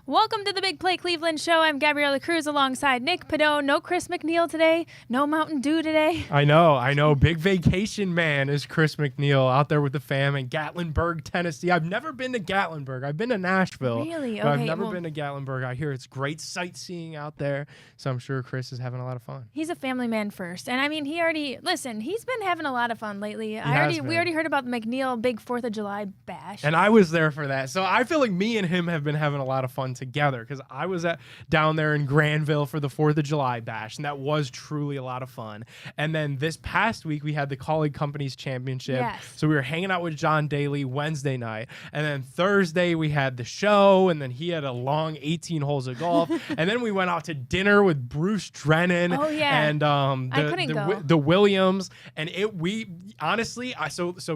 Welcome to the Big Play Cleveland Show. I'm Gabriella Cruz alongside Nick Padone. No Chris McNeil today. No Mountain Dew today. I know. Big vacation man is Chris McNeil out there with the fam in Gatlinburg, Tennessee. I've never been to Gatlinburg. I've been to Nashville. Really? But I've never been to Gatlinburg. I hear it's great sightseeing out there. So I'm sure Chris is having a lot of fun. He's a family man first. And I mean, he's been having a lot of fun lately. We already heard about the McNeil big 4th of July bash. And I was there for that. So I feel like me and him have been having a lot of fun together because I was down there in Granville for the 4th of July bash, and that was truly a lot of fun. And then this past week we had the Colleague Companies Championship. Yes. So we were hanging out with John Daly Wednesday night, and then Thursday we had the show, and then he had a long 18 holes of golf, and then we went out to dinner with Bruce Drennan. Oh yeah. And the Williams, and so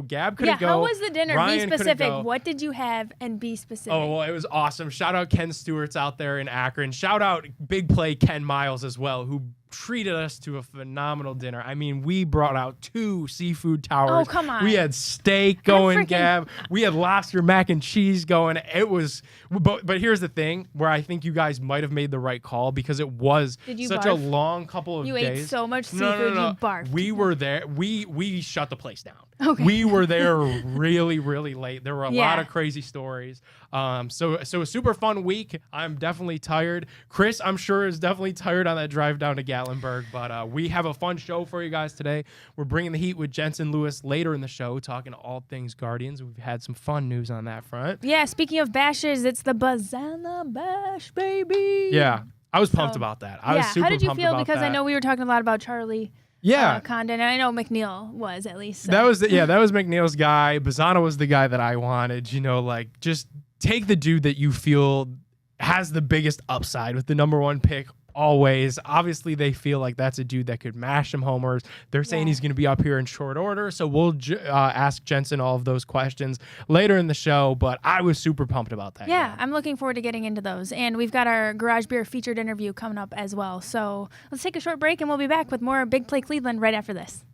Gab couldn't go. How was the dinner? Ryan be specific. go. What did you have? And be specific. Oh, well, it was awesome. Shout out Ken Stewart's out there in Akron. Shout out Big Play Ken Miles as well, who treated us to a phenomenal dinner. I mean, we brought out 2 seafood towers. Oh, come on. We had steak going, Gab. We had lobster mac and cheese going. It was, but here's the thing where I think you guys might have made the right call because it was such a long couple of days. You ate so much seafood, you barfed. We were there. We shut the place down. Okay. We were there really, really late. There were a lot of crazy stories. So a super fun week. I'm definitely tired. Chris, I'm sure, is definitely tired on that drive down to Gatlinburg. But we have a fun show for you guys today. We're bringing the heat with Jensen Lewis later in the show, talking all things Guardians. We've had some fun news on that front. Yeah, speaking of bashes, it's the Bazzana bash, baby. Yeah, I was pumped about that. I was super How did you pumped feel? about Because that. I know we were talking a lot about Charlie. Condon, and I know McNeil was at least. So. That was McNeil's guy. Bazzana was the guy that I wanted. Just take the dude that you feel has the biggest upside with the #1 pick always. Obviously, they feel like that's a dude that could mash some homers. They're saying he's going to be up here in short order, so we'll ask Jensen all of those questions later in the show, but I was super pumped about that. Yeah, I'm looking forward to getting into those, and we've got our Garage Beer featured interview coming up as well, so let's take a short break, and we'll be back with more Big Play Cleveland right after this.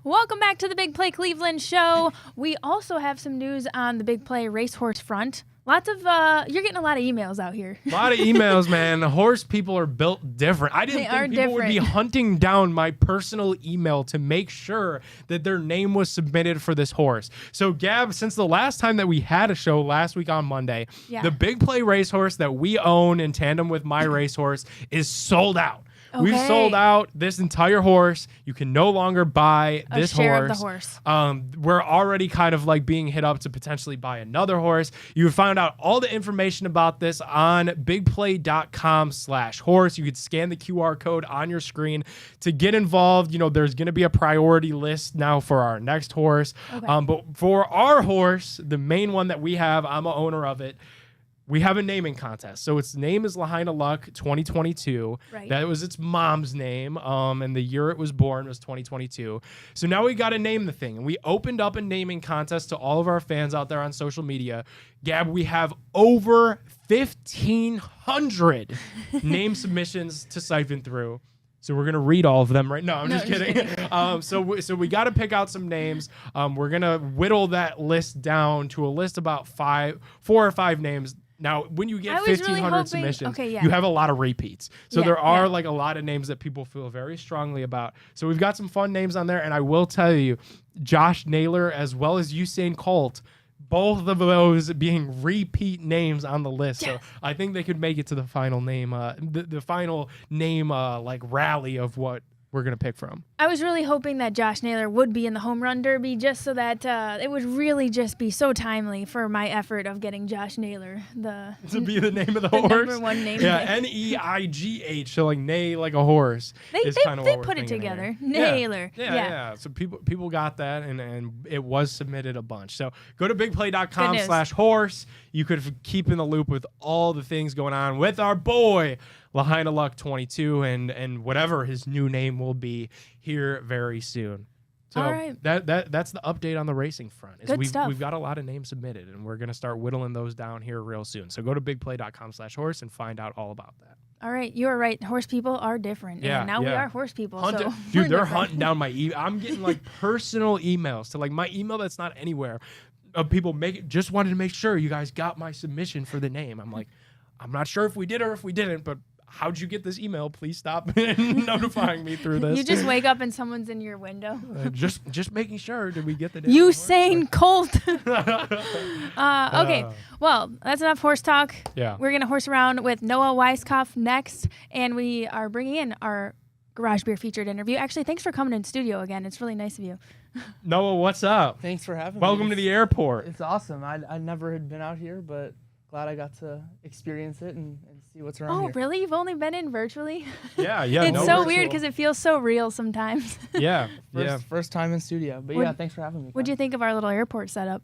Welcome back to the Big Play Cleveland Show. We also have some news on the Big Play racehorse front. Lots of, you're getting a lot of emails out here. A lot of emails, man. The horse people are built different. I didn't think people would be hunting down my personal email to make sure that their name was submitted for this horse. So, Gab, since the last time that we had a show last week on Monday, the Big Play racehorse that we own in tandem with my racehorse is sold out. Okay. We've sold out this entire horse. You can no longer buy this share horse. Of the horse. We're already kind of like being hit up to potentially buy another horse. You found out all the information about this on bigplay.com/horse. You could scan the QR code on your screen to get involved. There's going to be a priority list now for our next horse. Okay. But for our horse, the main one that we have, I'm an owner of it. We have a naming contest. So its name is Lahaina Luck 2022. Right. That was its mom's name. And the year it was born was 2022. So now we got to name the thing. And we opened up a naming contest to all of our fans out there on social media. Gab, we have over 1,500 name submissions to siphon thugh. So we're going to read all of them right now. I'm just kidding. So we got to pick out some names. We're going to whittle that list down to a list about 4 or 5 names. Now, when you get 1,500 submissions, you have a lot of repeats. So there are like a lot of names that people feel very strongly about. So we've got some fun names on there. And I will tell you, Josh Naylor as well as Usain Colt, both of those being repeat names on the list. Yes. So I think they could make it to the final name, the final name like rally of what we're going to pick from. I was really hoping that Josh Naylor would be in the home run derby just so that it would really just be so timely for my effort of getting Josh Naylor to be the name of the horse. #1 name. Yeah, Neigh, so like neigh like a horse. They put it together. Naylor. Yeah. So people got that, and it was submitted a bunch. So go to bigplay.com/horse. You could keep in the loop with all the things going on with our boy Lahaina Luck 22 and whatever his new name will be here very soon. So all right. that's the update on the racing front. Good stuff. We've got a lot of names submitted, and we're going to start whittling those down here real soon. So go to bigplay.com/horse and find out all about that. All right, you are right. Horse people are different. Yeah, and now we are horse people. So Dude, we're they're different. hunting down my I'm getting like personal emails to like my email that's not anywhere of people just wanted to make sure you guys got my submission for the name. I'm like, I'm not sure if we did or if we didn't, but how'd you get this email? Please stop notifying me through this. You just wake up and someone's in your window. Just making sure. Did we get the name? Usain Colt. Okay, well, that's enough horse talk. Yeah. We're going to horse around with Noah Weiskopf next, and we are bringing in our Garage Beer featured interview. Actually, thanks for coming in studio again. It's really nice of you. Noah, what's up? Thanks for having me. Welcome to the airport. It's awesome. I never had been out here, but glad I got to experience it and see what's around here. Oh, really? You've only been in virtually? Yeah. It's so weird because it feels so real sometimes. Yeah. First time in studio. But yeah, thanks for having me. What'd you think of our little airport setup?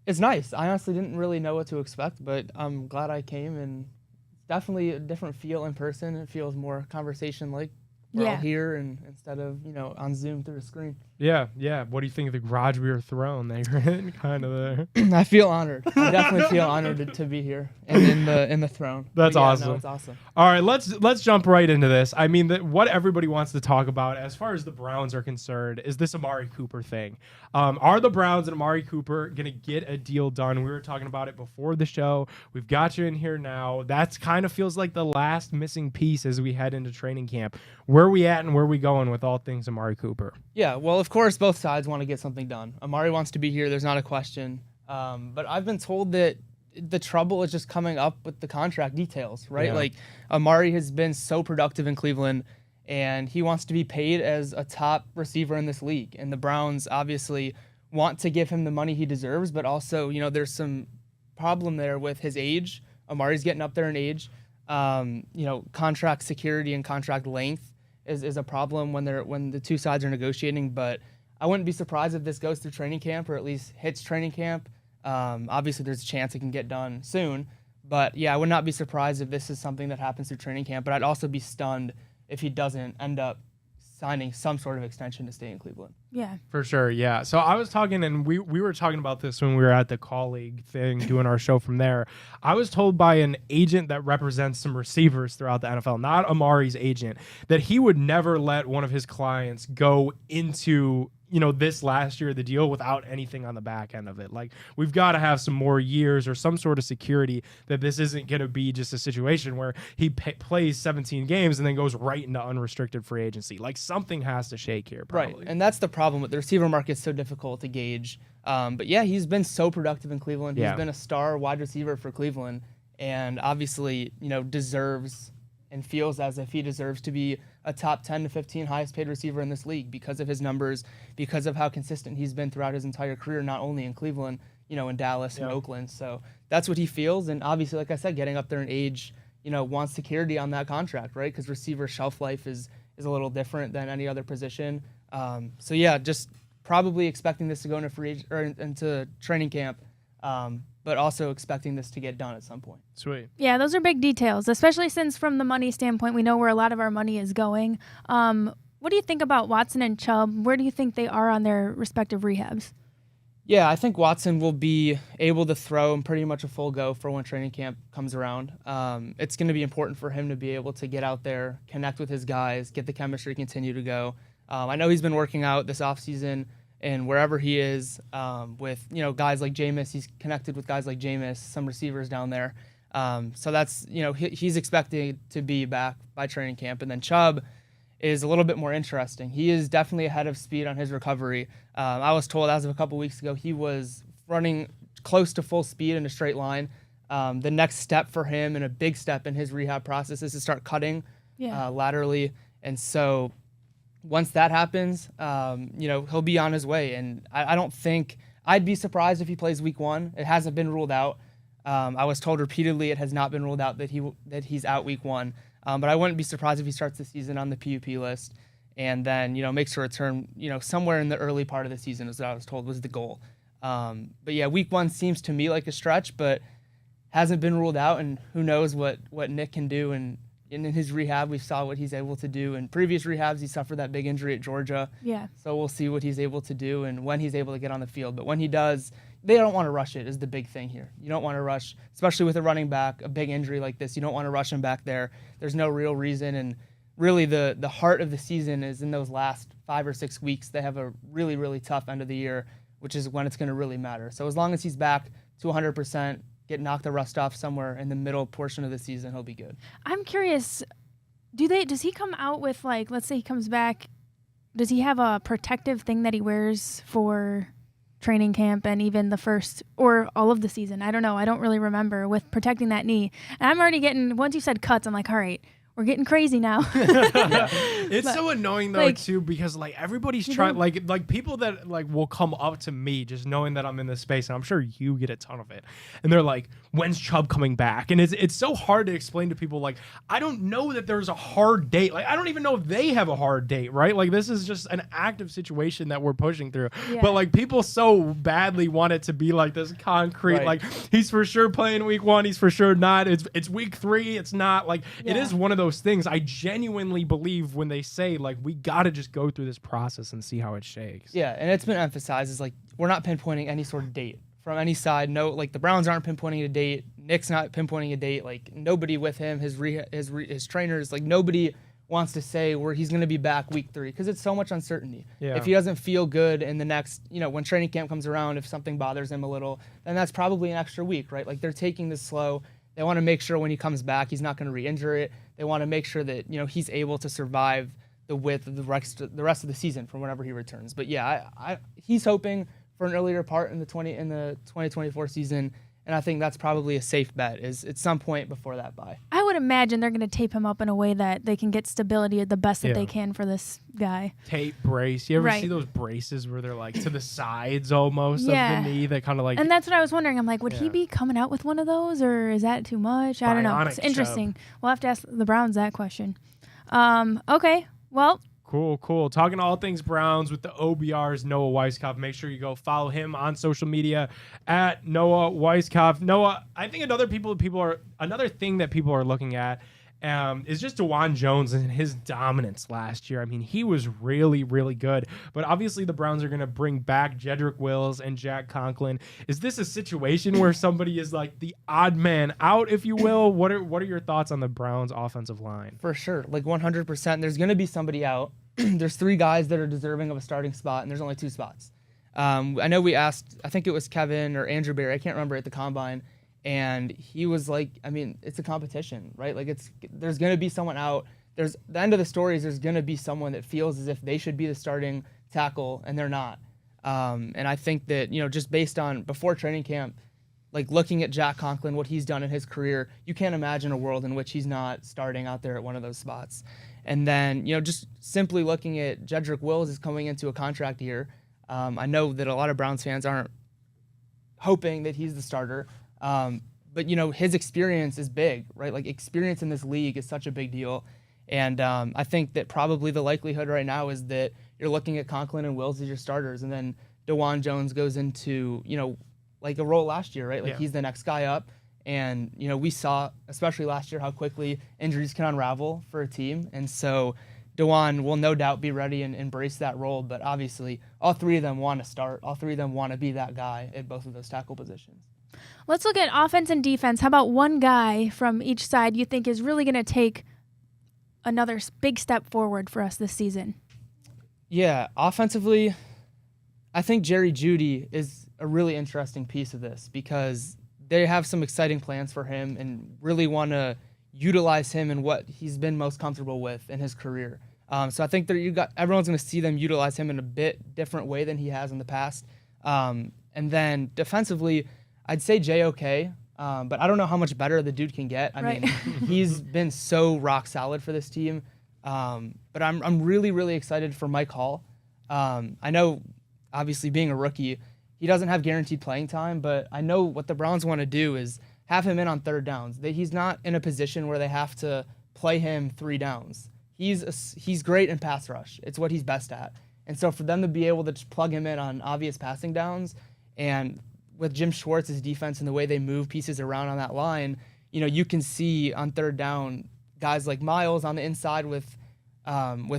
It's nice. I honestly didn't really know what to expect, but I'm glad I came, and it's definitely a different feel in person. It feels more conversation-like. We're all here and instead of, on Zoom through a screen. Yeah. What do you think of the Garage Beer throne that you're in? Kind of there. I feel honored. I definitely feel honored to be here and in the throne. That's awesome. No, it's awesome. All right, let's jump right into this. I mean, what everybody wants to talk about as far as the Browns are concerned is this Amari Cooper thing. Are the Browns and Amari Cooper going to get a deal done? We were talking about it before the show. We've got you in here now. That's kind of feels like the last missing piece as we head into training camp. Where are we at and where are we going with all things Amari Cooper? Yeah, well, of course, both sides want to get something done. Amari wants to be here. There's not a question. But I've been told that the trouble is just coming up with the contract details, right? Yeah. Like, Amari has been so productive in Cleveland, and he wants to be paid as a top receiver in this league. And the Browns obviously want to give him the money he deserves, but also, there's some problem there with his age. Amari's getting up there in age. Contract security and contract length is a problem when the two sides are negotiating, but I wouldn't be surprised if this goes through training camp or at least hits training camp. Obviously, there's a chance it can get done soon, but yeah, I would not be surprised if this is something that happens through training camp, but I'd also be stunned if he doesn't end up signing some sort of extension to stay in Cleveland. Yeah. For sure, yeah. So I was talking, and we were talking about this when we were at the colleague thing, doing our show from there. I was told by an agent that represents some receivers throughout the NFL, not Amari's agent, that he would never let one of his clients go into this last year of the deal without anything on the back end of it. Like, we've got to have some more years or some sort of security that this isn't going to be just a situation where he plays 17 games and then goes right into unrestricted free agency. Like, something has to shake here, probably. Right, and that's the problem with the receiver market. Is so difficult to gauge. But yeah, he's been so productive in Cleveland. He's been a star wide receiver for Cleveland, and obviously, deserves and feels as if he deserves to be a top 10 to 15 highest paid receiver in this league because of his numbers, because of how consistent he's been throughout his entire career, not only in Cleveland, in Dallas and Oakland. So that's what he feels. And obviously, like I said, getting up there in age, wants security on that contract, right? Because receiver shelf life is a little different than any other position. So yeah, just probably expecting this to go into into training camp. But also expecting this to get done at some point. Sweet. Yeah, those are big details, especially since from the money standpoint, we know where a lot of our money is going. What do you think about Watson and Chubb? Where do you think they are on their respective rehabs? Yeah, I think Watson will be able to throw and pretty much a full go for when training camp comes around. It's going to be important for him to be able to get out there, connect with his guys, get the chemistry continue to go. I know he's been working out this offseason, and wherever he is with, guys like Jameis, he's connected with guys like Jameis, some receivers down there. So that's, he's expected to be back by training camp. And then Chubb is a little bit more interesting. He is definitely ahead of speed on his recovery. I was told as of a couple weeks ago, he was running close to full speed in a straight line. The next step for him and a big step in his rehab process is to start cutting laterally. And so once that happens, he'll be on his way. And I don't think I'd be surprised if he plays week 1. It hasn't been ruled out. I was told repeatedly it has not been ruled out that he's out week 1. But I wouldn't be surprised if he starts the season on the PUP list and then, makes a return, somewhere in the early part of the season is what I was told was the goal. But yeah, week 1 seems to me like a stretch, but hasn't been ruled out. And who knows what Nick can do. And in his rehab, we saw what he's able to do. In previous rehabs, he suffered that big injury at Georgia. Yeah. So we'll see what he's able to do and when he's able to get on the field. But when he does, they don't want to rush it is the big thing here. You don't want to rush, especially with a running back, a big injury like this. You don't want to rush him back there. There's no real reason. And really the heart of the season is in those last 5 or 6 weeks. They have a really, really tough end of the year, which is when it's going to really matter. So as long as he's back to 100%, get knocked the rust off somewhere in the middle portion of the season, he'll be good. I'm curious, does he come out with, like, let's say he comes back, does he have a protective thing that he wears for training camp and even the first or all of the season? I don't know. I don't really remember with protecting that knee. And I'm already getting, once you said cuts, I'm like, all right, we're getting crazy now. It's But, so annoying though, like, too, because like everybody's trying, like people that like will come up to me just knowing that I'm in this space, and I'm sure you get a ton of it, and they're like, when's Chubb coming back? And it's so hard to explain to people, like, I don't know that there's a hard date. Like, I don't even know if they have a hard date, right? Like, this is just an active situation that we're pushing through. Yeah. But like people so badly want it to be like this concrete, Right. like he's for sure playing week 1, he's for sure not. It's week 3, it's not. Like, it Yeah. is one of those things. I genuinely believe when they say, like, we got to just go through this process and see how it shakes. Yeah, and it's been emphasized is like we're not pinpointing any sort of date from any side. No, like the Browns aren't pinpointing a date. Nick's not pinpointing a date. Like nobody with him, his trainers, like nobody wants to say where he's going to be back week 3 because it's so much uncertainty. Yeah. If he doesn't feel good in the next, when training camp comes around, if something bothers him a little, then that's probably an extra week, right? Like they're taking this slow. They want to make sure when he comes back, he's not going to re-injure it. They want to make sure that he's able to survive the width of the rest of the season from whenever he returns. But yeah, he's hoping for an earlier part in the 2024 season, and I think that's probably a safe bet is at some point before that bye. I would imagine they're going to tape him up in a way that they can get stability the best that Yeah. they can for this guy. Tape brace. You ever Right. see those braces where they're like to the sides almost Yeah. of the knee that kind of like. And that's what I was wondering. I'm like, would he Yeah. be coming out with one of those, or is that too much? I don't know. It's Bionic interesting. We'll have to ask the Browns that question. Okay. Well, Cool. Talking all things Browns with the OBR's Noah Weiskopf. Make sure you go follow him on social media at Noah Weiskopf. Noah, I think another thing that people are looking at is just DeJuan Jones and his dominance last year. I mean, he was really, really good. But obviously the Browns are going to bring back Jedrick Wills and Jack Conklin. Is this a situation where somebody is like the odd man out, if you will? What are your thoughts on the Browns offensive line? For sure, like 100%. There's going to be somebody out. There's 3 guys that are deserving of a starting spot, and there's only 2 spots. I know we asked, I think it was Kevin or Andrew Berry, I can't remember, at the Combine, and he was like, I mean, it's a competition, right? Like there's going to be someone out. The end of the story is there's going to be someone that feels as if they should be the starting tackle, and they're not. And I think that, just based on before training camp, like looking at Jack Conklin, what he's done in his career, you can't imagine a world in which he's not starting out there at one of those spots. And then, just simply looking at Jedrick Wills is coming into a contract year. I know that a lot of Browns fans aren't hoping that he's the starter. But, his experience is big, right? Like experience in this league is such a big deal. And I think that probably the likelihood right now is that you're looking at Conklin and Wills as your starters. And then DeJuan Jones goes into, like a role last year, right? Like he's the next guy up. And, we saw, especially last year, how quickly injuries can unravel for a team. And so DeJuan will no doubt be ready and embrace that role. But obviously, all 3 of them want to start. All 3 of them want to be that guy at both of those tackle positions. let's look at offense and defense. How about one guy from each side you think is really going to take another big step forward for us this season? Yeah, offensively, I think Jerry Jeudy is a really interesting piece of this because they have some exciting plans for him and really want to utilize him in what he's been most comfortable with in his career. So I think that everyone's going to see them utilize him in a bit different way than he has in the past. And then defensively, I'd say JOK, but I don't know how much better the dude can get. I mean, he's been so rock solid for this team. But I'm really, really excited for Mike Hall. I know, obviously, being a rookie, he doesn't have guaranteed playing time, but I know what the Browns want to do is have him in on third downs. He's not in a position where they have to play him 3 downs. He's great in pass rush. It's what he's best at. And so for them to be able to just plug him in on obvious passing downs, and with Jim Schwartz's defense and the way they move pieces around on that line, you can see on third down guys like Miles on the inside with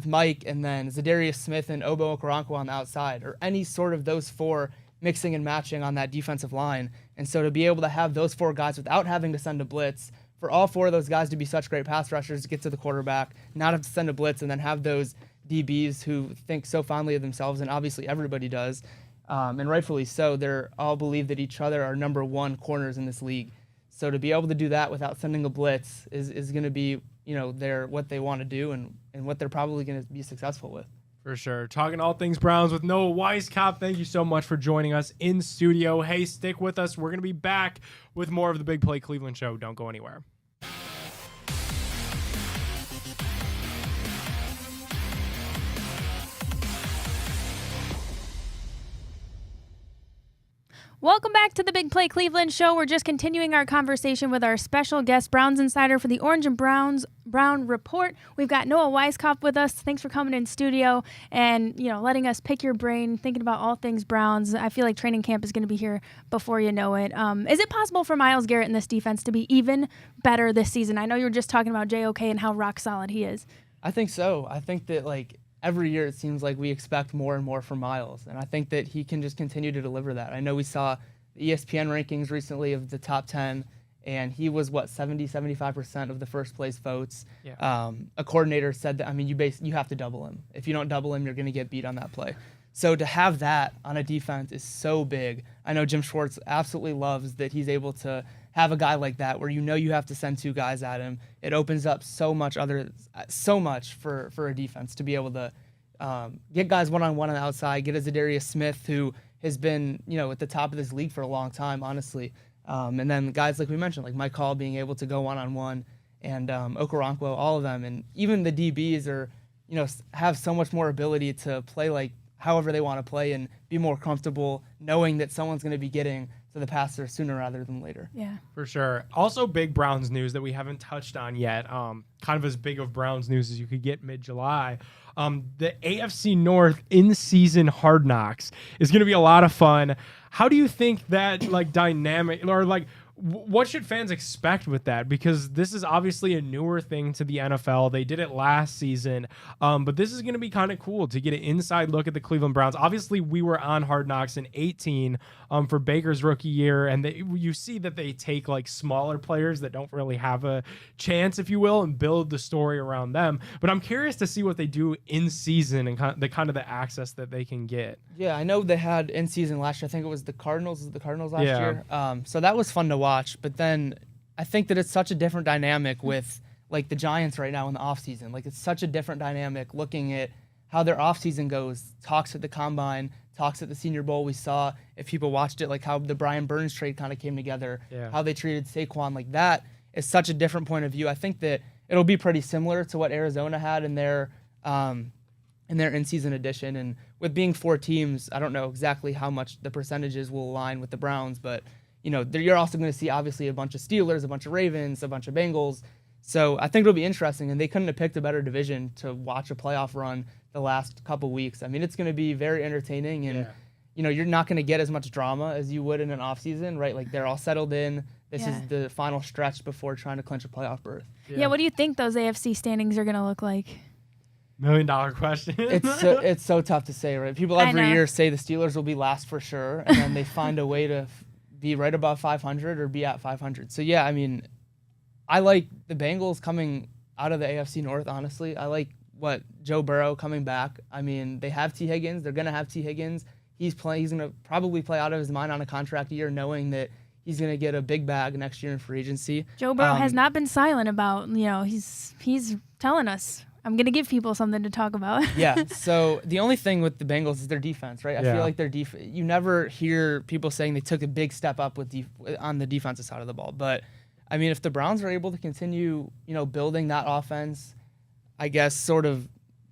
Mike, and then Zadarius Smith and Obo Okoronkwo on the outside, or any sort of those 4 mixing and matching on that defensive line. And so to be able to have those 4 guys without having to send a blitz, for all 4 of those guys to be such great pass rushers, to get to the quarterback, not have to send a blitz, and then have those DBs who think so fondly of themselves, and obviously everybody does, and rightfully so, they're all believe that each other are number 1 corners in this league. So to be able to do that without sending a blitz is going to be, what they want to do and what they're probably going to be successful with. For sure. Talking all things Browns with Noah Weisskopf. Thank you so much for joining us in studio. Hey, stick with us. We're going to be back with more of the Big Play Cleveland Show. Don't go anywhere. Welcome back to the Big Play Cleveland Show. We're just continuing our conversation with our special guest, Browns Insider for the Orange and Brown Report. We've got Noah Weisskopf with us. Thanks for coming in studio and, letting us pick your brain, thinking about all things Browns. I feel like training camp is going to be here before you know it. Is it possible for Myles Garrett in this defense to be even better this season? I know you were just talking about JOK and how rock solid he is. I think so. I think that, every year it seems like we expect more and more from Myles, and I think that he can just continue to deliver that. I know we saw the ESPN rankings recently of the top 10, and he was, 75% of the first place votes. Yeah. A coordinator said that, you have to double him. If you don't double him, you're going to get beat on that play. So to have that on a defense is so big. I know Jim Schwartz absolutely loves that he's able to have a guy like that where you have to send 2 guys at him. It opens up so much for a defense to be able to get guys one-on-one on the outside, get a Zadarius Smith who has been, at the top of this league for a long time, honestly. And then guys like we mentioned, like Mike Hall being able to go one-on-one, and Okoronkwo, all of them. And even the DBs are, have so much more ability to play however they want to play and be more comfortable knowing that someone's going to be getting to the passer sooner rather than later. Yeah, for sure. Also, big Browns news that we haven't touched on yet. Kind of as big of Browns news as you could get mid-July. The AFC North in-season Hard Knocks is going to be a lot of fun. How do you think that dynamic or what should fans expect with that? Because this is obviously a newer thing to the NFL. They did it last season, but this is going to be kind of cool to get an inside look at the Cleveland Browns. Obviously, we were on Hard Knocks in 2018 for Baker's rookie year, and you see that they take smaller players that don't really have a chance, if you will, and build the story around them. But I'm curious to see what they do in season and kind of the access that they can get. Yeah, I know they had in season last year. I think it was the Cardinals last year. So that was fun to watch. But then I think that it's such a different dynamic with the Giants right now in the offseason. It's such a different dynamic looking at how their offseason goes, talks at the Combine, talks at the Senior Bowl. We saw, if people watched it, how the Brian Burns trade kind of came together, how they treated Saquon. That is such a different point of view. I think that it'll be pretty similar to what Arizona had in their in-season edition. And with being 4 teams, I don't know exactly how much the percentages will align with the Browns, but you're also going to see obviously a bunch of Steelers, a bunch of Ravens, a bunch of Bengals. So I think it'll be interesting, and they couldn't have picked a better division to watch a playoff run the last couple weeks. It's going to be very entertaining, and you're not going to get as much drama as you would in an offseason, right? They're all settled in. This is the final stretch before trying to clinch a playoff berth. Yeah, what do you think those AFC standings are going to look like? $1 million question. It's so tough to say, right? People every year say the Steelers will be last for sure, and then they find a way to be right above 500 or be at 500. So yeah, I like the Bengals coming out of the AFC North, honestly. I like Joe Burrow coming back. They have T. Higgins. They're going to have T. Higgins. He's going to probably play out of his mind on a contract year, knowing that he's going to get a big bag next year in free agency. Joe Burrow has not been silent about, he's telling us, I'm going to give people something to talk about. Yeah, so the only thing with the Bengals is their defense, right? I feel like their defense, you never hear people saying they took a big step up on the defensive side of the ball. But, if the Browns are able to continue, building that offense, I guess sort of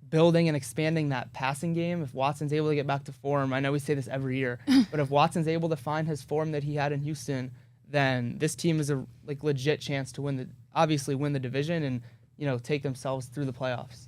building and expanding that passing game, if Watson's able to get back to form, I know we say this every year, but if Watson's able to find his form that he had in Houston, then this team is a legit chance to win the division and take themselves through the playoffs.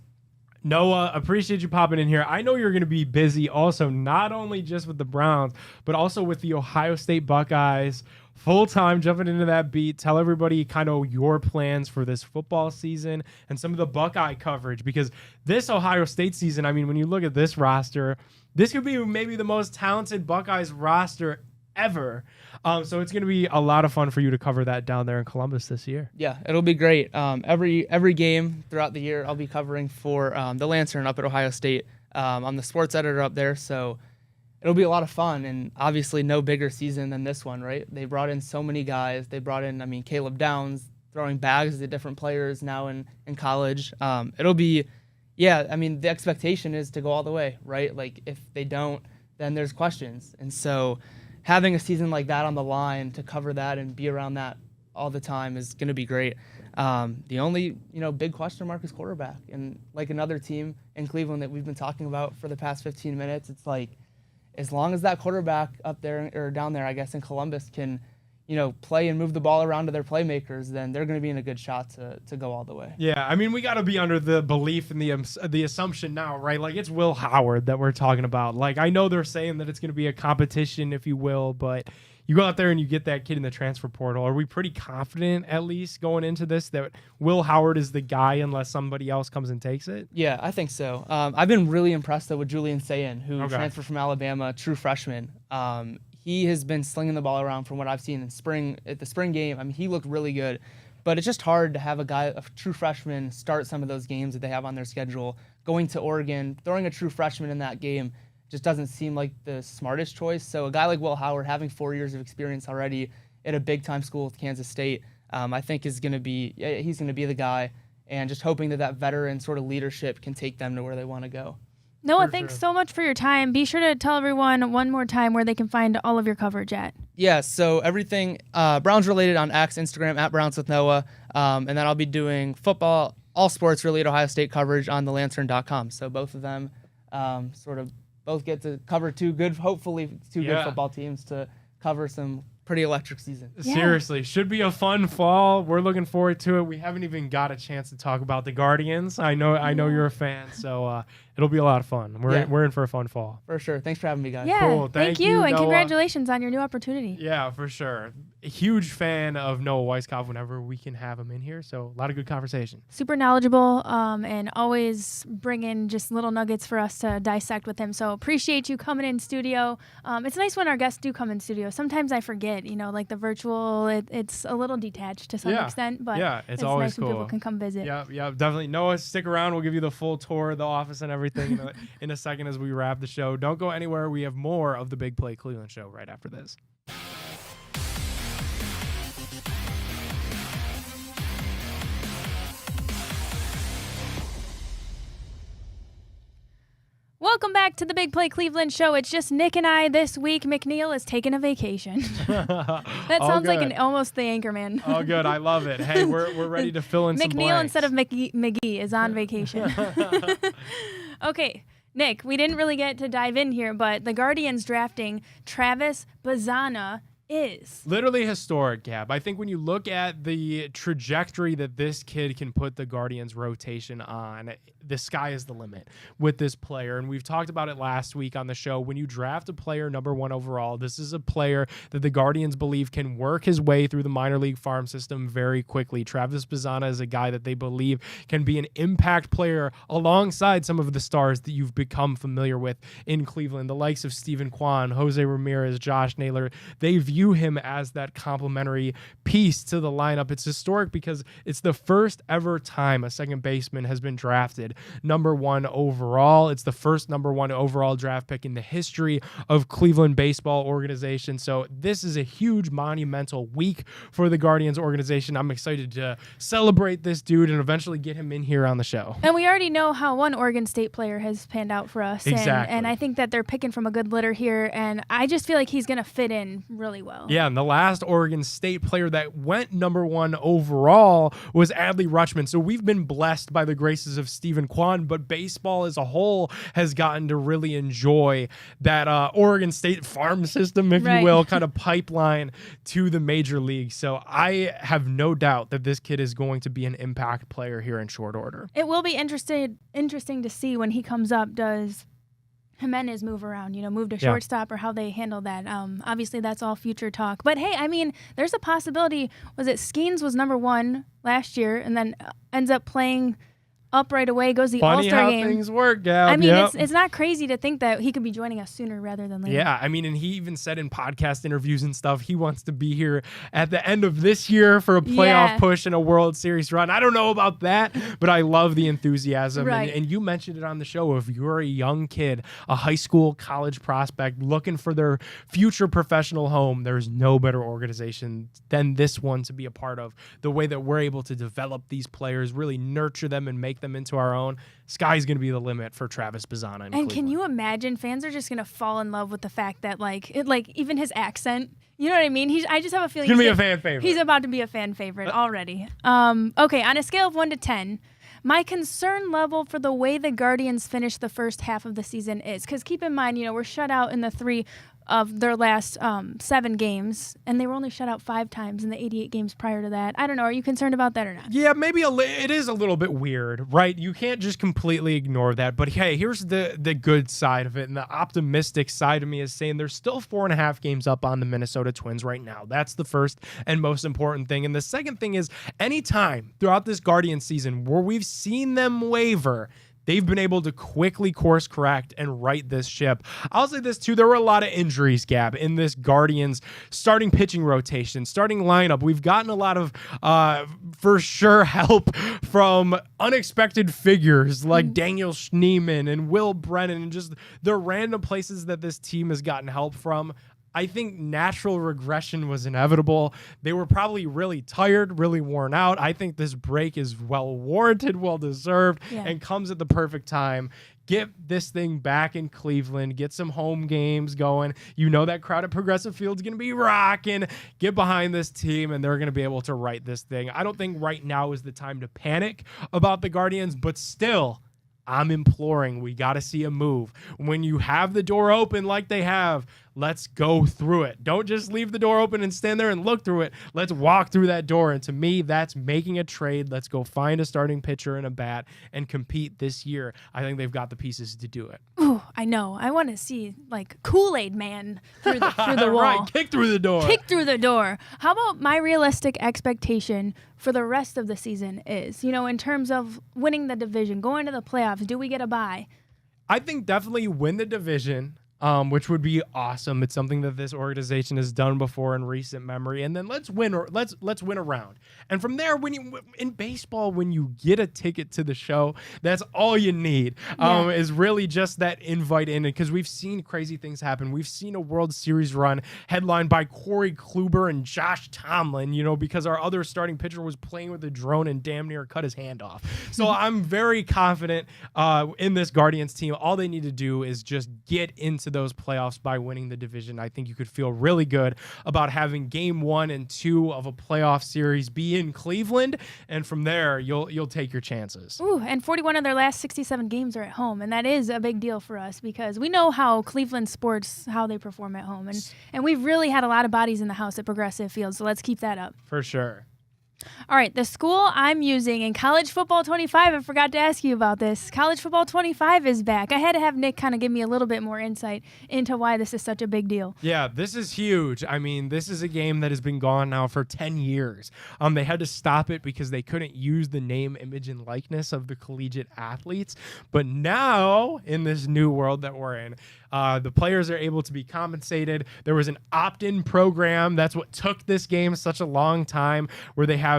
Noah, appreciate you popping in here. I know you're going to be busy also, not only just with the Browns, but also with the Ohio State Buckeyes. Full time, jumping into that beat. Tell everybody kind of your plans for this football season and some of the Buckeye coverage, because this Ohio State season, I mean, when you look at this roster, this could be maybe the most talented Buckeyes roster ever. So it's going to be a lot of fun for you to cover that down there in Columbus this year. Yeah, it'll be great. Every game throughout the year, I'll be covering for the Lantern up at Ohio State. I'm the sports editor up there, so it'll be a lot of fun. And obviously, no bigger season than this one, right? They brought in so many guys. They brought in, Caleb Downs, throwing bags to different players now in college. It'll be, the expectation is to go all the way, right? Like, if they don't, then there's questions. And so having a season like that on the line to cover that and be around that all the time is going to be great. The only, big question mark is quarterback. And like another team in Cleveland that we've been talking about for the past 15 minutes, it's like, as long as that quarterback up there or down there, I guess, in Columbus can, play and move the ball around to their playmakers, then they're going to be in a good shot to go all the way. Yeah, I mean, we got to be under the belief and the assumption now, right? Like, it's Will Howard that we're talking about. Like, I know they're saying that it's going to be a competition, if you will, but you go out there and you get that kid in the transfer portal. Are we pretty confident, at least going into this, that Will Howard is the guy unless somebody else comes and takes it? Yeah, I think so. I've been really impressed, though, with Julian Sayin, who transferred from Alabama, true freshman. He has been slinging the ball around from what I've seen at the spring game. I mean, he looked really good. But it's just hard to have a true freshman, start some of those games that they have on their schedule. Going to Oregon, throwing a true freshman in that game just doesn't seem like the smartest choice. So a guy like Will Howard, having 4 years of experience already at a big-time school with Kansas State, I think he's going to be the guy, and just hoping that veteran sort of leadership can take them to where they want to go. Noah, thanks so much for your time. Be sure to tell everyone one more time where they can find all of your coverage at. Yeah, so everything Browns related on X, Instagram, at Browns with Noah, and then I'll be doing football, all sports related Ohio State coverage on thelantern.com. So both of them both get to cover hopefully two good football teams to cover some pretty electric season. Yeah. Seriously, should be a fun fall. We're looking forward to it. We haven't even got a chance to talk about the Guardians. I know you're a fan, so it'll be a lot of fun. We're in for a fun fall. For sure. Thanks for having me, guys. Yeah, cool. Thank you, and congratulations on your new opportunity. Yeah, for sure. A huge fan of Noah Weisskopf whenever we can have him in here, so a lot of good conversation. Super knowledgeable, and always bring in just little nuggets for us to dissect with him. So appreciate you coming in studio. It's nice when our guests do come in studio. Sometimes I forget, like the virtual, it's a little detached to some extent, but it's always nice cool when people can come visit. Yeah, definitely. Noah, stick around. We'll give you the full tour of the office and everything in a second as we wrap the show. Don't go anywhere. We have more of the Big Play Cleveland Show right after this. Welcome back to the Big Play Cleveland Show. It's just Nick and I this week. McNeil is taking a vacation. That sounds like almost the Anchorman. Oh, good. I love it. Hey, we're ready to fill in some blanks. McNeil instead of McGee is on vacation. Okay, Nick, we didn't really get to dive in here, but the Guardians drafting Travis Bazzana is literally historic, Gab. I think when you look at the trajectory that this kid can put the Guardians rotation on, the sky is the limit with this player. And we've talked about it last week on the show. When you draft a player #1 overall, this is a player that the Guardians believe can work his way through the minor league farm system very quickly. Travis Bazzana is a guy that they believe can be an impact player alongside some of the stars that you've become familiar with in Cleveland, the likes of Steven Kwan, Jose Ramirez, Josh Naylor. They view him as that complementary piece to the lineup. It's historic because it's the first ever time a second baseman has been drafted #1 overall. It's the first #1 overall draft pick in the history of Cleveland baseball organization. So this is a huge monumental week for the Guardians organization. I'm excited to celebrate this dude and eventually get him in here on the show. And we already know how one Oregon State player has panned out for us. Exactly. And I think that they're picking from a good litter here. And I just feel like he's going to fit in really really well. Yeah, and the last Oregon State player that went number 1 overall was Adley Rutschman. So we've been blessed by the graces of Stephen Kwan, but baseball as a whole has gotten to really enjoy that Oregon State farm system, if you will, kind of pipeline to the major league. So I have no doubt that this kid is going to be an impact player here in short order. It will be interesting to see when he comes up. Does Jimenez move around, move to shortstop, or how they handle that? Obviously, that's all future talk. But hey, I mean, there's a possibility. Was it Skeens was number 1 last year, and then ends up playing up right away, goes the All-Star game. Funny how things work, Gab. I mean, it's not crazy to think that he could be joining us sooner rather than later. Yeah, I mean, and he even said in podcast interviews and stuff, he wants to be here at the end of this year for a playoff push and a World Series run. I don't know about that, but I love the enthusiasm. Right. And you mentioned it on the show. If you're a young kid, a high school, college prospect looking for their future professional home, there's no better organization than this one to be a part of. The way that we're able to develop these players, really nurture them and make them into our own. Sky's going to be the limit for Travis Bazzana. And can you imagine fans are just going to fall in love with the fact that even his accent, you know what I mean? I just have a feeling he's going to be a fan favorite. He's about to be a fan favorite already. Okay, on a scale of 1 to 10, my concern level for the way the Guardians finished the first half of the season is, because keep in mind, we're shut out in the 3 of their last 7 games, and they were only shut out 5 times in the 88 games prior to that. I don't know. Are you concerned about that or not? Yeah, maybe it is a little bit weird, right? You can't just completely ignore that. But hey, here's the good side of it, and the optimistic side of me is saying there's still 4.5 games up on the Minnesota Twins right now. That's the first and most important thing. And the second thing is, anytime throughout this Guardian season where we've seen them waver, they've been able to quickly course correct and right this ship. I'll say this too. There were a lot of injuries, Gab, in this Guardians starting pitching rotation, starting lineup. We've gotten a lot of, for sure, help from unexpected figures like Daniel Schneemann and Will Brennan, and just the random places that this team has gotten help from. I think natural regression was inevitable. They were probably really tired, really worn out. I think this break is well warranted, well deserved, and comes at the perfect time. Get this thing back in Cleveland. Get some home games going. That crowd at Progressive Field's going to be rocking. Get behind this team, and they're going to be able to right this thing. I don't think right now is the time to panic about the Guardians, but still, I'm imploring, we got to see a move. When you have the door open like they have, let's go through it. Don't just leave the door open and stand there and look through it. Let's walk through that door. And to me, that's making a trade. Let's go find a starting pitcher and a bat and compete this year. I think they've got the pieces to do it. Ooh, I know. I want to see Kool-Aid Man through the wall. Right, kick through the door. Kick through the door. How about my realistic expectation for the rest of the season is, in terms of winning the division, going to the playoffs, do we get a bye? I think definitely win the division. Which would be awesome. It's something that this organization has done before in recent memory. And then let's win a round. And from there, in baseball, when you get a ticket to the show, that's all you need. Is really just that invite in. Because we've seen crazy things happen. We've seen a World Series run headlined by Corey Kluber and Josh Tomlin, because our other starting pitcher was playing with a drone and damn near cut his hand off. So I'm very confident in this Guardians team. All they need to do is just get into those playoffs by winning the division. I think you could feel really good about having game 1 and 2 of a playoff series be in Cleveland, and from there you'll take your chances. Ooh, and 41 of their last 67 games are at home, and that is a big deal for us because we know how Cleveland sports, how they perform at home, and we've really had a lot of bodies in the house at Progressive Field, so let's keep that up. For sure. All right, the school I'm using in College Football 25, I forgot to ask you about this. College Football 25 is back. I had to have Nick kind of give me a little bit more insight into why this is such a big deal. Yeah, this is huge. I mean, this is a game that has been gone now for 10 years. They had to stop it because they couldn't use the name, image, and likeness of the collegiate athletes. But now, in this new world that we're in, the players are able to be compensated. There was an opt-in program. That's what took this game such a long time, where they have,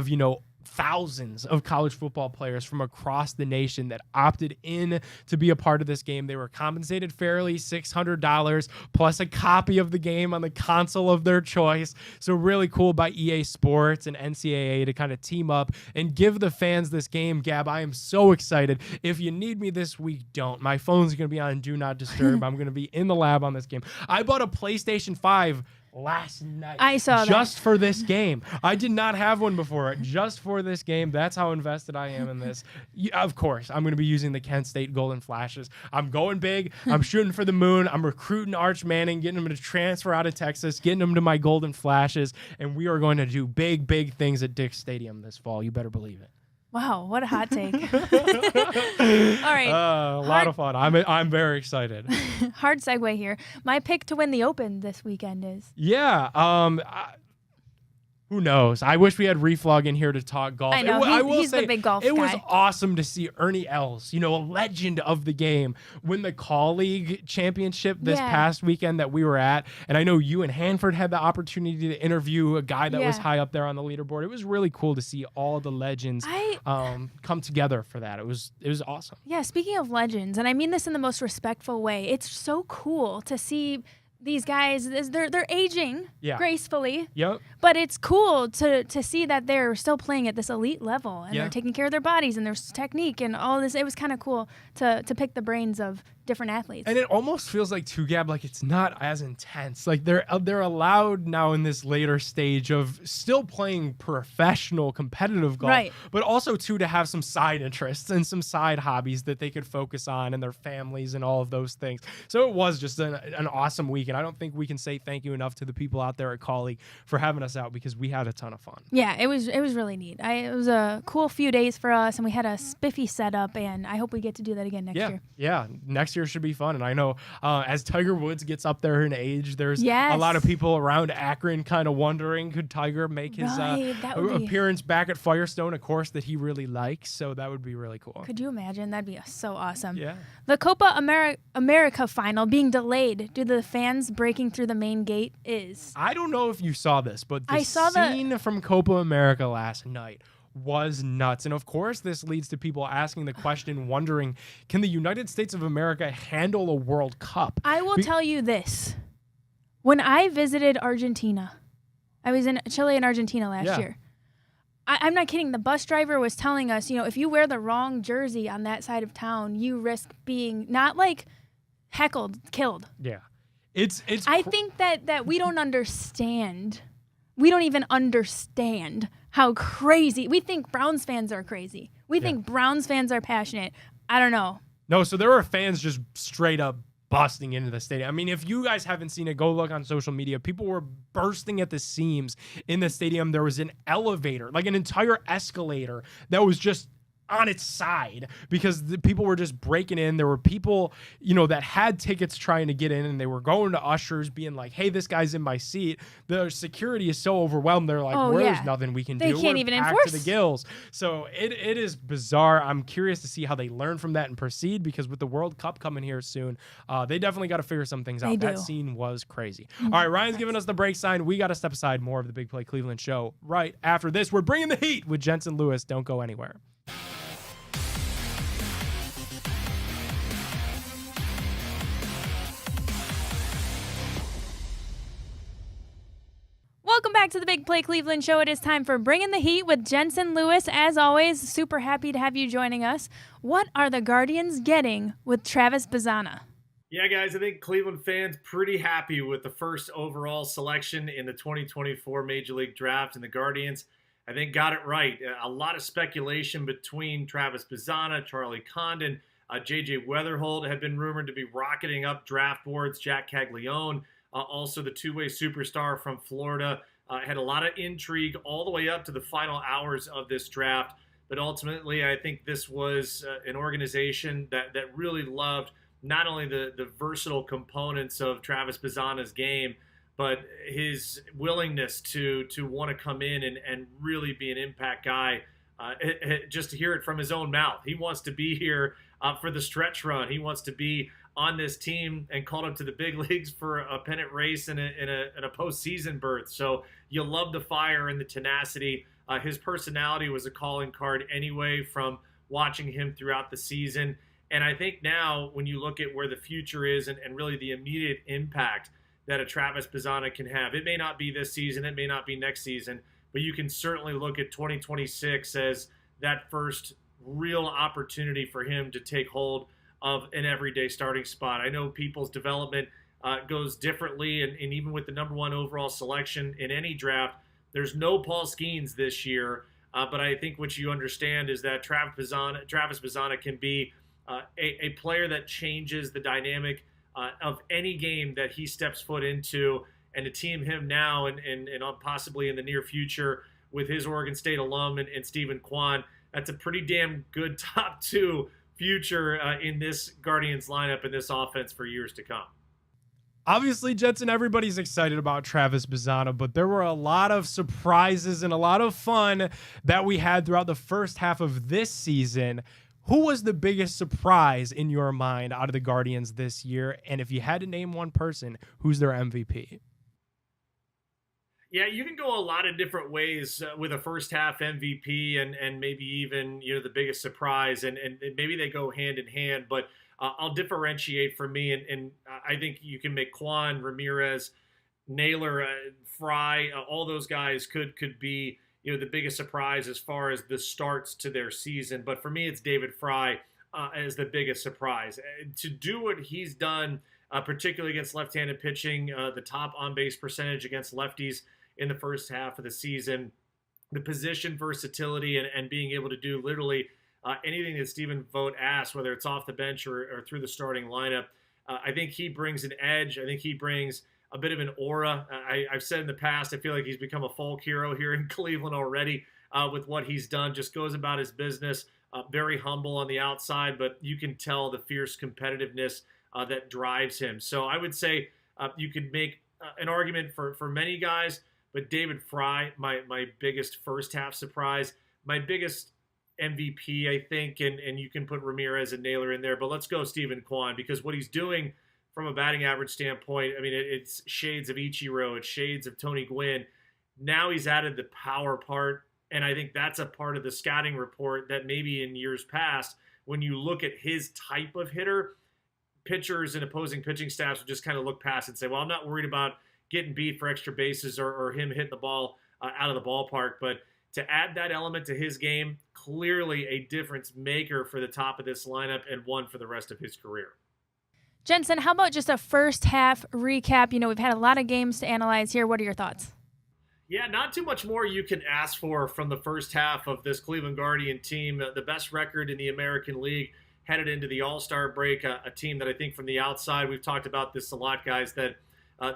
thousands of college football players from across the nation that opted in to be a part of this game. They were compensated fairly, $600 plus a copy of the game on the console of their choice. So really cool by EA Sports and NCAA to kind of team up and give the fans this game. Gab, I am so excited. If you need me this week, don't. My phone's going to be on Do Not Disturb. I'm going to be in the lab on this game. I bought a PlayStation 5 last night. I saw that. Just for this game. I did not have one before. Just for this game. That's how invested I am in this. Of course, I'm going to be using the Kent State Golden Flashes. I'm going big. I'm shooting for the moon. I'm recruiting Arch Manning, getting him to transfer out of Texas, getting him to my Golden Flashes, and we are going to do big, big things at Dick's Stadium this fall. You better believe it. Wow, what a hot take. All right. A lot of fun. I'm very excited. Hard segue here. My pick to win the Open this weekend is. Yeah. Who knows? I wish we had Reflog in here to talk golf. I know. He's the big golf It was guy. awesome to see Ernie Els, a legend of the game, win the Call League championship this past weekend that we were at. And I know you and Hanford had the opportunity to interview a guy that was high up there on the leaderboard. It was really cool to see all the legends come together for that. It was awesome. Yeah, speaking of legends, and I mean this in the most respectful way, it's so cool to see these guys, they're aging gracefully. Yep. But it's cool to see that they're still playing at this elite level and they're taking care of their bodies and their technique and all this. It was kind of cool to pick the brains of different athletes. And it almost feels like Gab, like it's not as intense. Like they're allowed now in this later stage of still playing professional competitive golf, but also to have some side interests and some side hobbies that they could focus on and their families and all of those things. So it was just an awesome week. And I don't think we can say thank you enough to the people out there at Colleague for having us out because we had a ton of fun. Yeah, it was really neat. It was a cool few days for us, and we had a spiffy setup, and I hope we get to do that again next year. Yeah, next year should be fun. And I know as Tiger Woods gets up there in age, there's a lot of people around Akron kind of wondering, could Tiger make his appearance back at Firestone, a course that he really likes? So that would be really cool. Could you imagine? That'd be so awesome. Yeah. The Copa America final being delayed due to the fans breaking through the main gate is... I don't know if you saw this, but the scene from Copa America last night was nuts. And of course, this leads to people asking the question, wondering, can the United States of America handle a World Cup? I will tell you this. When I visited Argentina, I was in Chile and Argentina last year. I'm not kidding. The bus driver was telling us, if you wear the wrong jersey on that side of town, you risk being not like heckled, killed. Yeah. I think that we don't understand. We don't even understand how crazy. We think Browns fans are crazy. We think Browns fans are passionate. I don't know. No, so there were fans just straight up busting into the stadium. I mean, if you guys haven't seen it, go look on social media. People were bursting at the seams in the stadium. There was an elevator, like an entire escalator that was just on its side because the people were just breaking in. There were people, that had tickets trying to get in, and they were going to ushers being like, hey, this guy's in my seat. The security is so overwhelmed. They're like, there's nothing we can do. They can't even packed enforce. To the gills. So it is bizarre. I'm curious to see how they learn from that and proceed because with the World Cup coming here soon, they definitely got to figure some things out. That scene was crazy. All right, Ryan's giving us the break sign. We got to step aside. More of the Big Play Cleveland Show right after this. We're bringing the heat with Jensen Lewis. Don't go anywhere. Welcome back to the Big Play Cleveland Show. It is time for Bringing the Heat with Jensen Lewis. As always, super happy to have you joining us. What are the Guardians getting with Travis Bazzana? Yeah, guys, I think Cleveland fans pretty happy with the first overall selection in the 2024 Major League Draft, and the Guardians, I think, got it right. A lot of speculation between Travis Bazzana, Charlie Condon, J.J. Weatherholt had been rumored to be rocketing up draft boards, Jack Caglione, also the two-way superstar from Florida, had a lot of intrigue all the way up to the final hours of this draft. But ultimately, I think this was an organization that really loved not only the versatile components of Travis Bazzana's game, but his willingness to want to come in and really be an impact guy. Just to hear it from his own mouth. He wants to be here for the stretch run. He wants to be on this team and called up to the big leagues for a pennant race and a postseason berth. So you love the fire and the tenacity. His personality was a calling card anyway from watching him throughout the season. And I think now when you look at where the future is and really the immediate impact that a Travis Bazzana can have, it may not be this season, it may not be next season, but you can certainly look at 2026 as that first real opportunity for him to take hold of an everyday starting spot. I know people's development goes differently, and even with the number 1 overall selection in any draft, there's no Paul Skeens this year. But I think what you understand is that Travis Bazzana can be a player that changes the dynamic of any game that he steps foot into, and to team him now and possibly in the near future with his Oregon State alum and Stephen Kwan, that's a pretty damn good top 2 future in this Guardians lineup and this offense for years to come. Obviously, Jensen, everybody's excited about Travis Bazzana, but there were a lot of surprises and a lot of fun that we had throughout the first half of this season. Who was the biggest surprise in your mind out of the Guardians this year? And if you had to name one person, who's their MVP? Yeah, you can go a lot of different ways with a first half MVP and maybe even, the biggest surprise, and maybe they go hand in hand, but I'll differentiate for me, and I think you can make Kwan, Ramirez, Naylor, Fry, all those guys could be the biggest surprise as far as the starts to their season. But for me, it's David Fry as the biggest surprise. To do what he's done, particularly against left-handed pitching, the top on-base percentage against lefties in the first half of the season, the position versatility and being able to do literally anything that Stephen Vogt asks, whether it's off the bench or through the starting lineup. I think he brings an edge. I think he brings a bit of an aura. I've said in the past, I feel like he's become a folk hero here in Cleveland already with what he's done. Just goes about his business, very humble on the outside, but you can tell the fierce competitiveness that drives him. So I would say you could make an argument for many guys, but David Fry, my biggest first half surprise, my biggest MVP, I think, and you can put Ramirez and Naylor in there, but let's go Stephen Kwan, because what he's doing from a batting average standpoint, I mean, it's shades of Ichiro, it's shades of Tony Gwynn. Now he's added the power part, and I think that's a part of the scouting report that maybe in years past, when you look at his type of hitter, pitchers and opposing pitching staffs would just kind of look past and say, well, I'm not worried about getting beat for extra bases or him hitting the ball out of the ballpark, but to add that element to his game, clearly a difference maker for the top of this lineup and one for the rest of his career. Jensen, how about just a first half recap? We've had a lot of games to analyze here. What are your thoughts? Yeah, not too much more you can ask for from the first half of this Cleveland Guardian team. The best record in the American League headed into the All-Star break, a team that I think from the outside, we've talked about this a lot, guys, that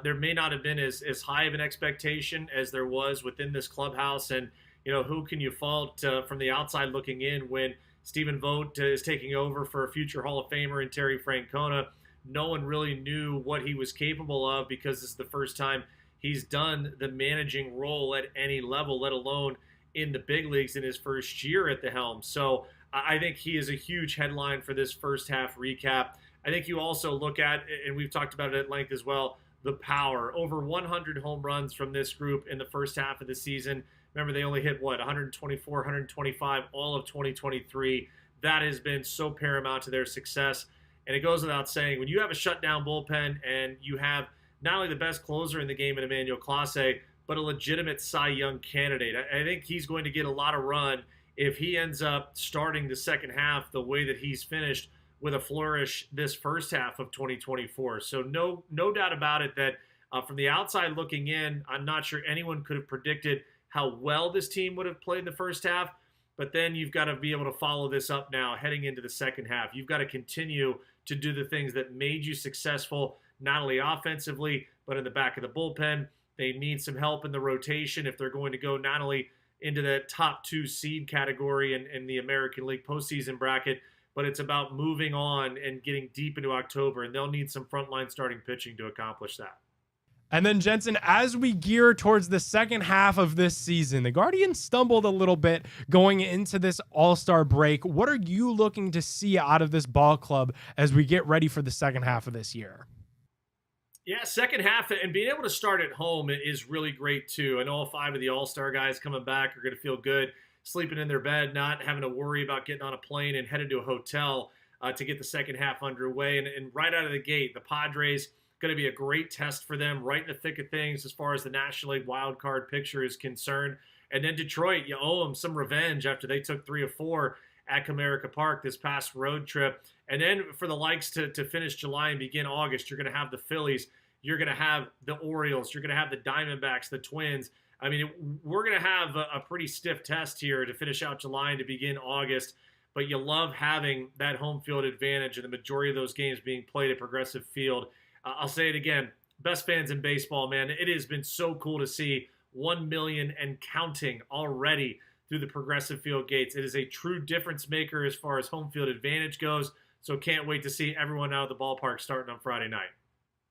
there may not have been as high of an expectation as there was within this clubhouse. And who can you fault from the outside looking in when Stephen Vogt is taking over for a future Hall of Famer in Terry Francona? No one really knew what he was capable of because this is the first time he's done the managing role at any level, let alone in the big leagues in his first year at the helm. So I think he is a huge headline for this first half recap. I think you also look at, and we've talked about it at length as well, the power. Over 100 home runs from this group in the first half of the season. Remember, they only hit, 124, 125 all of 2023. That has been so paramount to their success. And it goes without saying, when you have a shutdown bullpen and you have not only the best closer in the game in Emmanuel Clase, but a legitimate Cy Young candidate, I think he's going to get a lot of run if he ends up starting the second half the way that he's finished with a flourish this first half of 2024. So no doubt about it that from the outside looking in, I'm not sure anyone could have predicted how well this team would have played in the first half. But then you've got to be able to follow this up now heading into the second half. You've got to continue to do the things that made you successful, not only offensively, but in the back of the bullpen. They need some help in the rotation if they're going to go not only into the top 2 seed category in the American League postseason bracket, but it's about moving on and getting deep into October, and they'll need some frontline starting pitching to accomplish that. And then, Jensen, as we gear towards the second half of this season, the Guardians stumbled a little bit going into this All-Star break. What are you looking to see out of this ball club as we get ready for the second half of this year? Yeah, second half, and being able to start at home is really great, too. I know all 5 of the All-Star guys coming back are going to feel good, sleeping in their bed, not having to worry about getting on a plane and headed to a hotel to get the second half underway. And right out of the gate, the Padres going to be a great test for them right in the thick of things as far as the National League wild card picture is concerned. And then Detroit, you owe them some revenge after they took 3 of 4 at Comerica Park this past road trip. And then for the likes to finish July and begin August, you're going to have the Phillies. You're going to have the Orioles. You're going to have the Diamondbacks, the Twins. I mean, we're going to have a pretty stiff test here to finish out July and to begin August. But you love having that home field advantage and the majority of those games being played at Progressive Field. I'll say it again. Best fans in baseball, man. It has been so cool to see 1 million and counting already through the Progressive Field gates. It is a true difference maker as far as home field advantage goes. So can't wait to see everyone out of the ballpark starting on Friday night.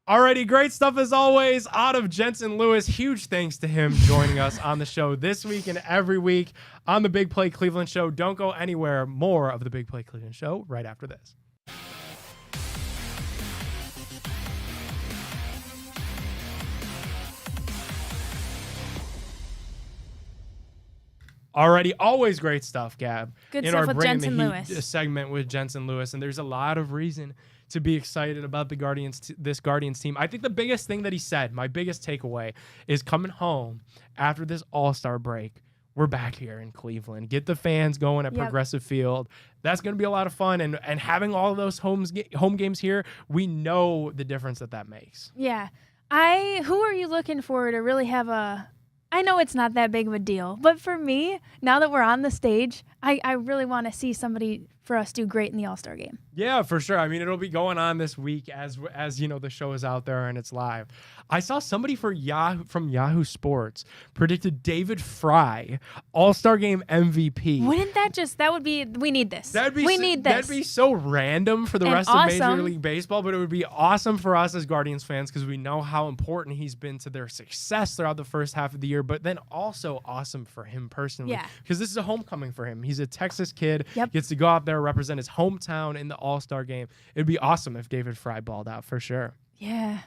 Alrighty, great stuff as always out of Jensen Lewis. Huge thanks to him joining us on the show this week and every week on the Big Play Cleveland Show. Don't go anywhere. More of the Big Play Cleveland Show right after this. Already, always great stuff, Gab. Good stuff with Jensen Lewis. Segment with Jensen Lewis, and there's a lot of reason to be excited about the this Guardians team. I think the biggest thing that he said, my biggest takeaway, is coming home after this All-Star break. We're back here in Cleveland. Get the fans going at Progressive Field. That's going to be a lot of fun, and having all of those home games here, we know the difference that makes. Yeah, who are you looking for to really have a? I know it's not that big of a deal, but for me, now that we're on the stage, I really want to see somebody for us do great in the All-Star game. Yeah, for sure. I mean, it'll be going on this week as you know, the show is out there and it's live. I saw somebody from Yahoo Sports predicted David Fry All-Star Game MVP. Wouldn't that would be, we need this. We need this. That'd be so random for the rest of Major League Baseball, but it would be awesome for us as Guardians fans because we know how important he's been to their success throughout the first half of the year, but then also awesome for him personally because this is a homecoming for him. He's a Texas kid, gets to go out there, represent his hometown in the All-Star game. It'd be awesome if David Fry balled out for sure. Yeah.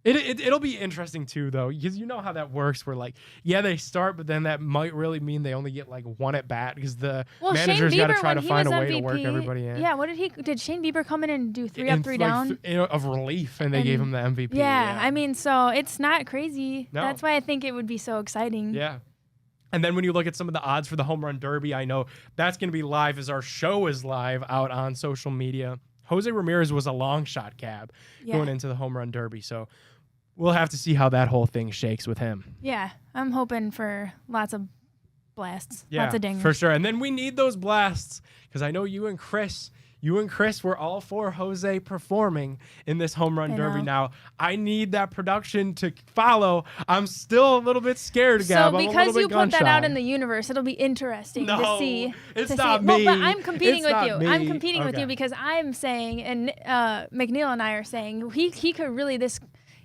It'll be interesting too, though, because you know how that works. Where they start, but then that might really mean they only get like one at bat because the manager's got to try to find a way to work everybody in. Yeah, what did Shane Bieber come in and do 3 up, 3 down of relief, and they gave him the MVP? Yeah, I mean, so it's not crazy. No. That's why I think it would be so exciting. Yeah. And then when you look at some of the odds for the Home Run Derby, I know that's going to be live as our show is live out on social media. Jose Ramirez was a long shot, Cab, going into the Home Run Derby. So we'll have to see how that whole thing shakes with him. Yeah, I'm hoping for lots of blasts, lots of dingers. For sure. And then we need those blasts because I know you and Chris were all for Jose performing in this Home Run Derby. Now, I need that production to follow. I'm still a little bit scared, Gab. So because you put that out in the universe, it'll be interesting to see. It's not me. Well, but I'm competing with you. I'm competing with you because I'm saying, and McNeil and I are saying, he could really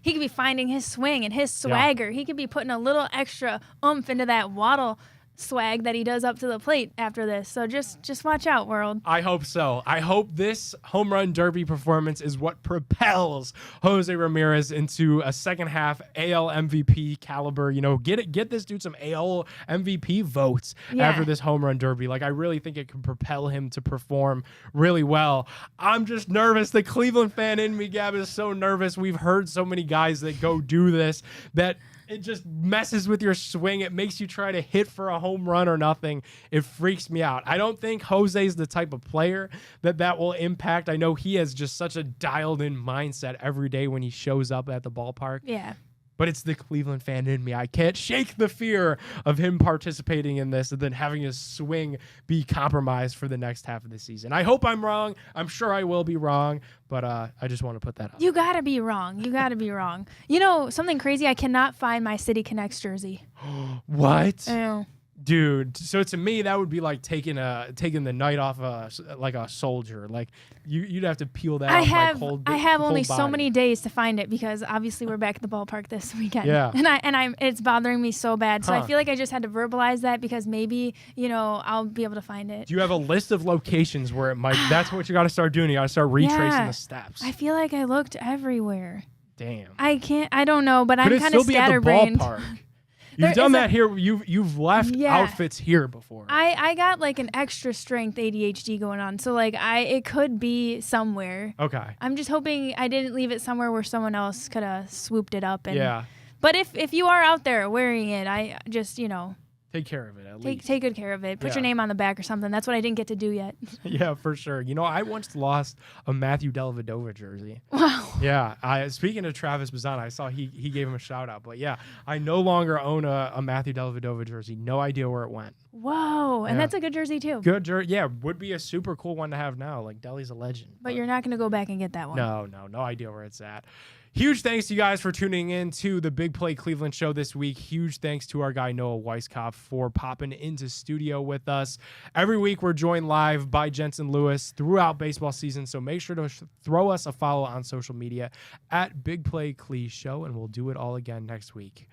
he could be finding his swing and his swagger. He could be putting a little extra oomph into that Waddle swag that he does up to the plate after this. So just watch out, world. I hope so. I hope this Home Run Derby performance is what propels Jose Ramirez into a second half AL MVP caliber. You know, get this dude some AL MVP votes after this Home Run Derby. Like, I really think it could propel him to perform really well. I'm just nervous. The Cleveland fan in me, Gab, is so nervous. We've heard so many guys that go do this that it just messes with your swing. It makes you try to hit for a home run or nothing. It freaks me out. I don't think Jose's the type of player that will impact. I know he has just such a dialed-in mindset every day when he shows up at the ballpark. Yeah. But it's the Cleveland fan in me. I can't shake the fear of him participating in this and then having his swing be compromised for the next half of the season. I hope I'm wrong. I'm sure I will be wrong, but I just want to put that out. You got to be wrong. You got to be wrong. You know, something crazy, I cannot find my City Connects jersey. What? Dude, so to me that would be like taking the night off like a soldier. Like you'd have to peel that off my cold body. I have only so many days to find it because obviously we're back at the ballpark this weekend. Yeah. And it's bothering me so bad. So I feel like I just had to verbalize that because maybe, you know, I'll be able to find it. Do you have a list of locations where it might that's what you got to start doing. You got to start retracing the steps. I feel like I looked everywhere. Damn. I don't know, but I'm kind of scatterbrained. You've done that here. You've left outfits here before. I got like an extra strength ADHD going on, so like it could be somewhere. Okay. I'm just hoping I didn't leave it somewhere where someone else could have swooped it up. And, but if you are out there wearing it, I just Take care of it at least. Take good care of it. Put Yeah. your name on the back or something. That's what I didn't get to do yet. Yeah, for sure. You know, I once lost a Matthew Dellavedova jersey. Wow. Yeah. Speaking of Travis Bazzana, I saw he gave him a shout out. But yeah, I no longer own a Matthew Dellavedova jersey. No idea where it went. Whoa. And Yeah. that's a good jersey too. Good jersey. Yeah, would be a super cool one to have now. Like Delly's a legend. But you're not going to go back and get that one. No idea where it's at. Huge thanks to you guys for tuning in to the Big Play Cleveland Show this week. Huge thanks to our guy Noah Weiskopf for popping into studio with us. Every week we're joined live by Jensen Lewis throughout baseball season, so make sure to throw us a follow on social media at Big Play Cle Show, and we'll do it all again next week.